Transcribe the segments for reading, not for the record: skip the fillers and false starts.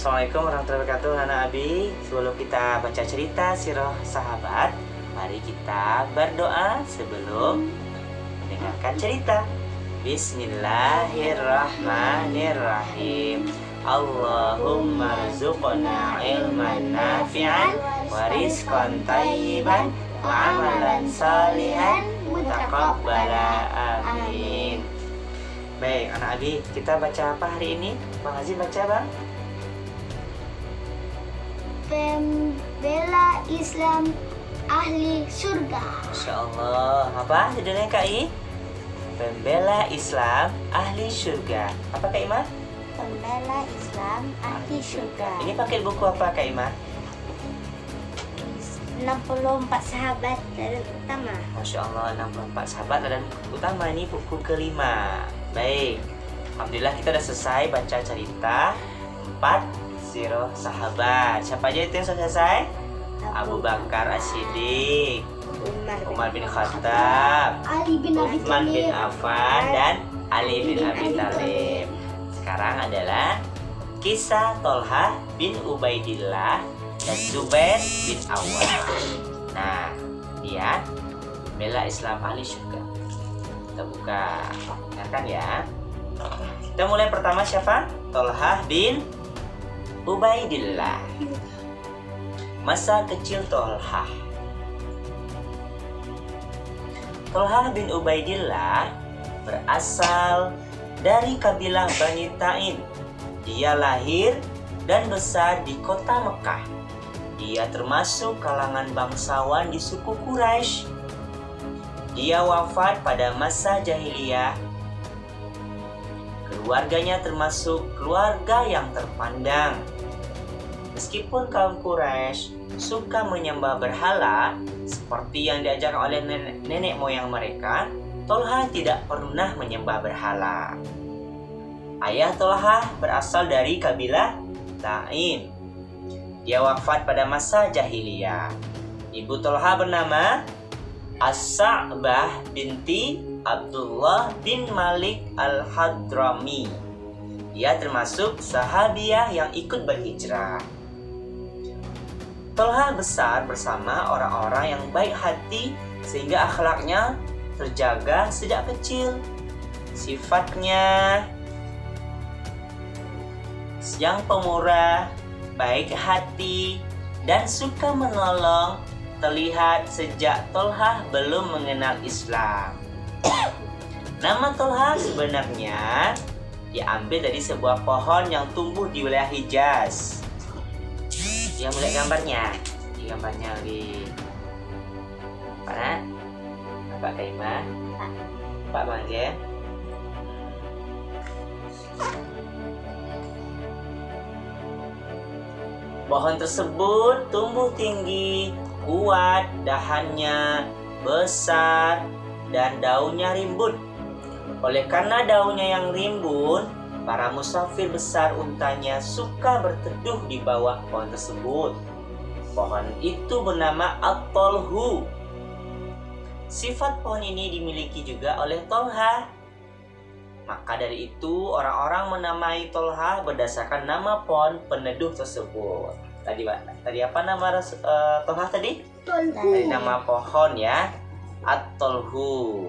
Assalamualaikum warahmatullahi wabarakatuh. Anak Abi, sebelum kita baca cerita sirah sahabat, mari kita berdoa sebelum mendengarkan cerita. Bismillahirrahmanirrahim. Allahumma rzuqna ilman nafi'an wa rizqan thayyiban wa amalan salihan mutaqabbala. Amin. Baik, anak Abi, kita baca apa hari ini? Bang Aziz baca, Bang. Pembela Islam ahli surga. Masya Allah. Apa judulnya Kak I? Pembela Islam ahli surga. Apa Kak Ima? Pembela Islam ahli surga. Ini pakai buku apa Kak Ima? 64 sahabat dan utama. Masya Allah, 64 sahabat dan utama. Ini buku kelima. Baik, alhamdulillah kita udah selesai baca cerita 4 sirah sahabat. Siapa aja itu yang sudah selesai? Abu Bakar As-Siddiq, Umar bin Khattab, Ali bin Abi Utsman bin Thalib, Affan, dan Ali bin Abi Thalib. Sekarang adalah kisah Tolhah bin Ubaidillah dan Zubair bin Awwam. Nah, dia bela Islam ahli surga. Kita buka, dengarkan ya. Kita mulai pertama siapa? Tolhah bin Ubaidillah. Masa kecil Tolhah. Tolhah bin Ubaidillah berasal dari kabilah Bani Taim. Dia lahir dan besar di kota Mekah. Dia termasuk kalangan bangsawan di suku Quraisy. Dia wafat pada masa jahiliyah. Keluarganya termasuk keluarga yang terpandang. Meskipun kaum Quraisy suka menyembah berhala seperti yang diajarkan oleh nenek moyang mereka, Tolhah tidak pernah menyembah berhala. Ayah Tolhah berasal dari kabilah Taim. Dia wafat pada masa jahiliyah. Ibu Tolhah bernama As-Sa'bah binti Abdullah bin Malik al-Hadrami. Dia termasuk sahabiah yang ikut berhijrah. Tolhah besar bersama orang-orang yang baik hati sehingga akhlaknya terjaga sejak kecil. Sifatnya yang pemurah, baik hati, dan suka menolong terlihat sejak Tolhah belum mengenal Islam. Nama Tolhah sebenarnya diambil dari sebuah pohon yang tumbuh di wilayah Hijaz. Yang melihat gambarnya, di gambarnya lagi. Mana? Pak Kaima? Pak Mangge? Pohon tersebut tumbuh tinggi, kuat, dahannya besar, dan daunnya rimbun. Oleh karena daunnya yang rimbun, para musafir besar untanya suka berteduh di bawah pohon tersebut. Pohon itu bernama At-Tolhu. Sifat pohon ini dimiliki juga oleh Tolhah. Maka dari itu orang-orang menamai Tolhah berdasarkan nama pohon peneduh tersebut. Tadi apa nama Tolhah tadi? Tadi nama pohon ya, At-Tolhu.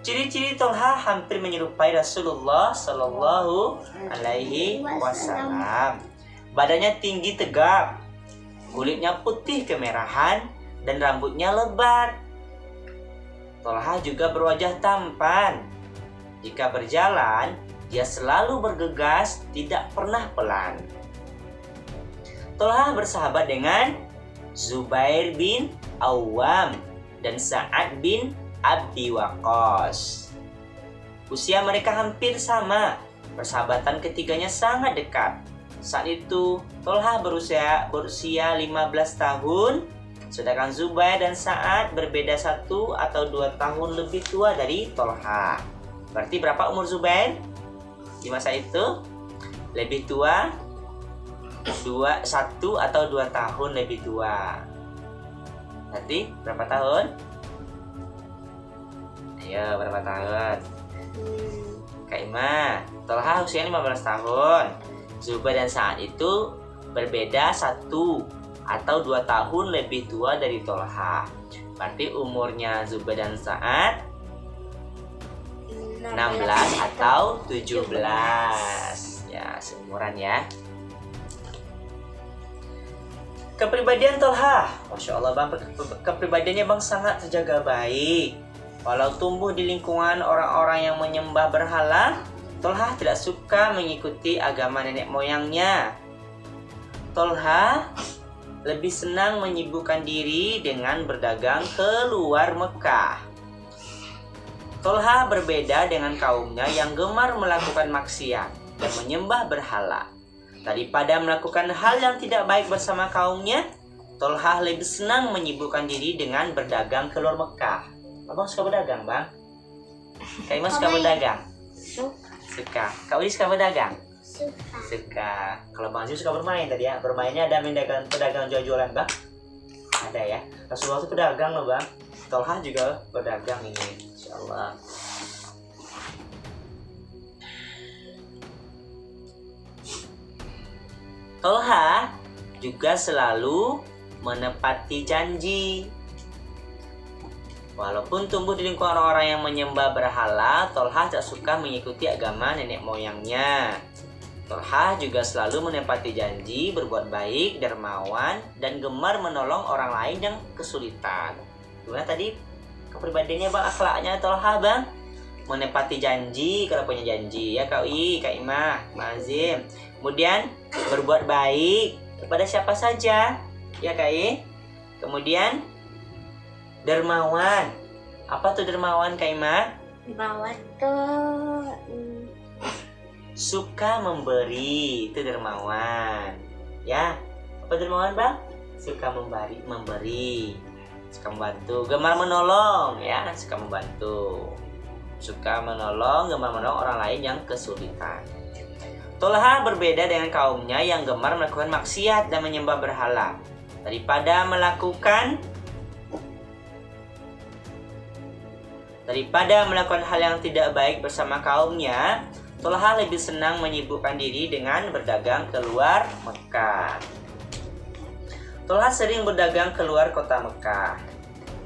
Ciri-ciri Tolhah hampir menyerupai Rasulullah Shallallahu Alaihi Wasallam. Badannya tinggi tegap, kulitnya putih kemerahan, dan rambutnya lebat. Tolhah juga berwajah tampan. Jika berjalan, dia selalu bergegas, tidak pernah pelan. Tolhah bersahabat dengan Zubair bin Awwam dan Sa'ad bin Abi Waqqas. Usia mereka hampir sama. Persahabatan ketiganya sangat dekat. Saat itu Tolhah berusia 15 tahun, sedangkan Zubair dan Sa'ad berbeda 1 atau 2 tahun lebih tua dari Tolhah. Berarti berapa umur Zubair di masa itu? Lebih tua, 1 atau 2 tahun lebih tua. Berarti berapa tahun? Ayo, berapa tahun? Kak Ima, Tolhah usianya 15 tahun. Zubair dan Sa'ad itu berbeda 1 atau 2 tahun lebih tua dari Tolha. Berarti umurnya Zubair dan Sa'ad 16 atau 17. Ya, seumuran ya. Kepribadian Tolha, Masya Allah Bang, kepribadiannya Bang sangat terjaga baik. Walau tumbuh di lingkungan orang-orang yang menyembah berhala, Tolha tidak suka mengikuti agama nenek moyangnya. Tolha lebih senang menyibukkan diri dengan berdagang keluar Mekah. Tolha berbeda dengan kaumnya yang gemar melakukan maksiat dan menyembah berhala. Daripada melakukan hal yang tidak baik bersama kaumnya, Tolha lebih senang menyibukkan diri dengan berdagang keluar Mekah. Abang suka berdagang, Bang? Kak Ima suka berdagang? Suka. Kak Udi suka berdagang? Suka. Kalau Bang Zul suka bermain tadi ya. Bermainnya ada main pedagang jual-jualan, Bang? Ada ya. Rasulullah itu pedagang loh, Bang. Tolha juga berdagang ini, insyaallah. Tolha juga selalu menepati janji. Walaupun tumbuh di lingkungan orang-orang yang menyembah berhala, Tolha tak suka mengikuti agama nenek moyangnya. Tolha juga selalu menepati janji, berbuat baik, dermawan, dan gemar menolong orang lain yang kesulitan. Gimana tadi kepribadiannya Bang, akhlaknya Tolha Bang? Menepati janji kalau punya janji ya Kak Wi, Kak Imah, Kak Azim. Kemudian berbuat baik kepada siapa saja ya Kak I. Kemudian dermawan. Apa tuh dermawan Kak Imah? Dermawan tuh suka memberi, itu dermawan. Ya. Apa dermawan Bang? Suka memberi. Suka membantu, gemar menolong ya, suka membantu. Suka menolong, gemar menolong orang lain yang kesulitan. Tolha berbeda dengan kaumnya yang gemar melakukan maksiat dan menyembah berhala. Daripada melakukan hal yang tidak baik bersama kaumnya, Tolha lebih senang menyibukkan diri dengan berdagang keluar Mekah. Tolha sering berdagang keluar kota Mekah.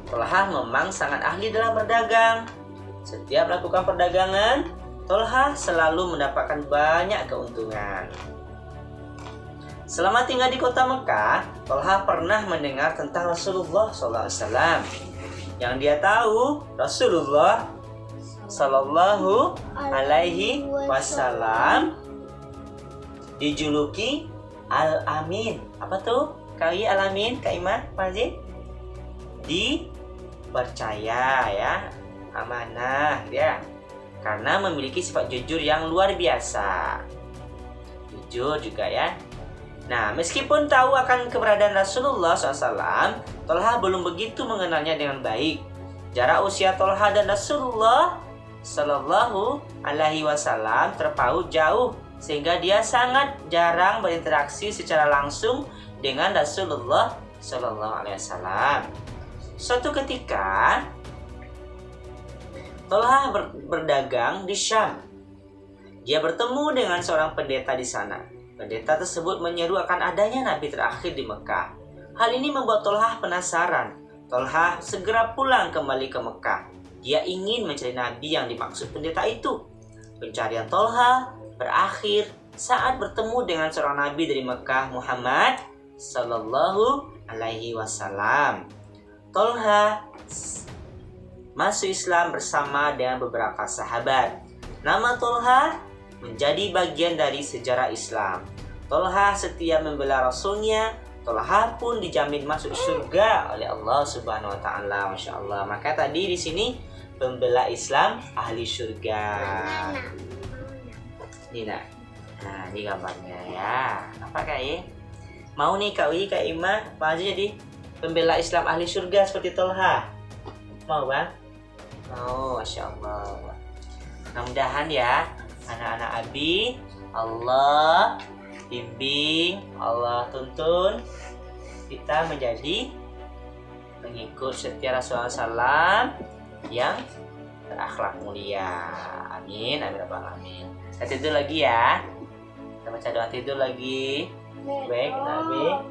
Tolha memang sangat ahli dalam berdagang. Setiap melakukan perdagangan, Tolha selalu mendapatkan banyak keuntungan. Selama tinggal di kota Mekah, Tolha pernah mendengar tentang Rasulullah SAW. Yang dia tahu, Rasulullah Sallallahu Alaihi Wasallam dijuluki Al-Amin. Apa tuh? Kali Al-Amin, Kak Iman, Mazid? Dipercaya ya, amanah ya. Karena memiliki sifat jujur yang luar biasa. Jujur juga ya. Nah, meskipun tahu akan keberadaan Rasulullah SAW, Tolha belum begitu mengenalnya dengan baik. Jarak usia Tolha dan Rasulullah Sallallahu Alaihi Wasallam terpaut jauh, sehingga dia sangat jarang berinteraksi secara langsung dengan Rasulullah Sallallahu Alaihi Wasallam. Suatu ketika, Tolha berdagang di Syam. Dia bertemu dengan seorang pendeta di sana. Pendeta tersebut menyeru akan adanya Nabi terakhir di Mekah. Hal ini membuat Tolha penasaran. Tolha segera pulang kembali ke Mekah. Dia ingin mencari Nabi yang dimaksud pendeta itu. Pencarian Tolha berakhir saat bertemu dengan seorang Nabi dari Mekah, Muhammad Sallallahu Alaihi Wasallam. Tolha masuk Islam bersama dengan beberapa sahabat. Nama Tolha menjadi bagian dari sejarah Islam. Tolha setia membela Rasulnya. Tolha pun dijamin masuk surga oleh Allah Subhanahu Wa Taala. Masya Allah. Maka tadi di sini pembela Islam ahli surga. Ini nah, ini gambarnya ya. Apa Kak I? Mau nih Kak Wi, Kak Ima, apa aja jadi pembela Islam ahli surga seperti Tolha? Mau Bang? Oh, Masya Allah. Mudah-mudahan ya anak-anak Abi, Allah bimbing, Allah tuntun kita menjadi pengikut setia Rasulullah SAW yang berakhlak mulia. Amin, amin, amin. Kita tidur lagi ya. Kita baca doa tidur lagi. Baik, Nabi.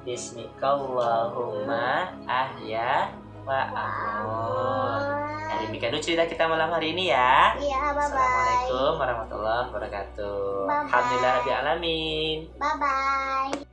Bismikallahumma ahya wa amut. Nah, demikian dulu cerita kita malam hari ini ya. Iya, bye-bye. Assalamualaikum warahmatullahi wabarakatuh. Bye-bye. Alhamdulillah rabbil alamin. Bye-bye.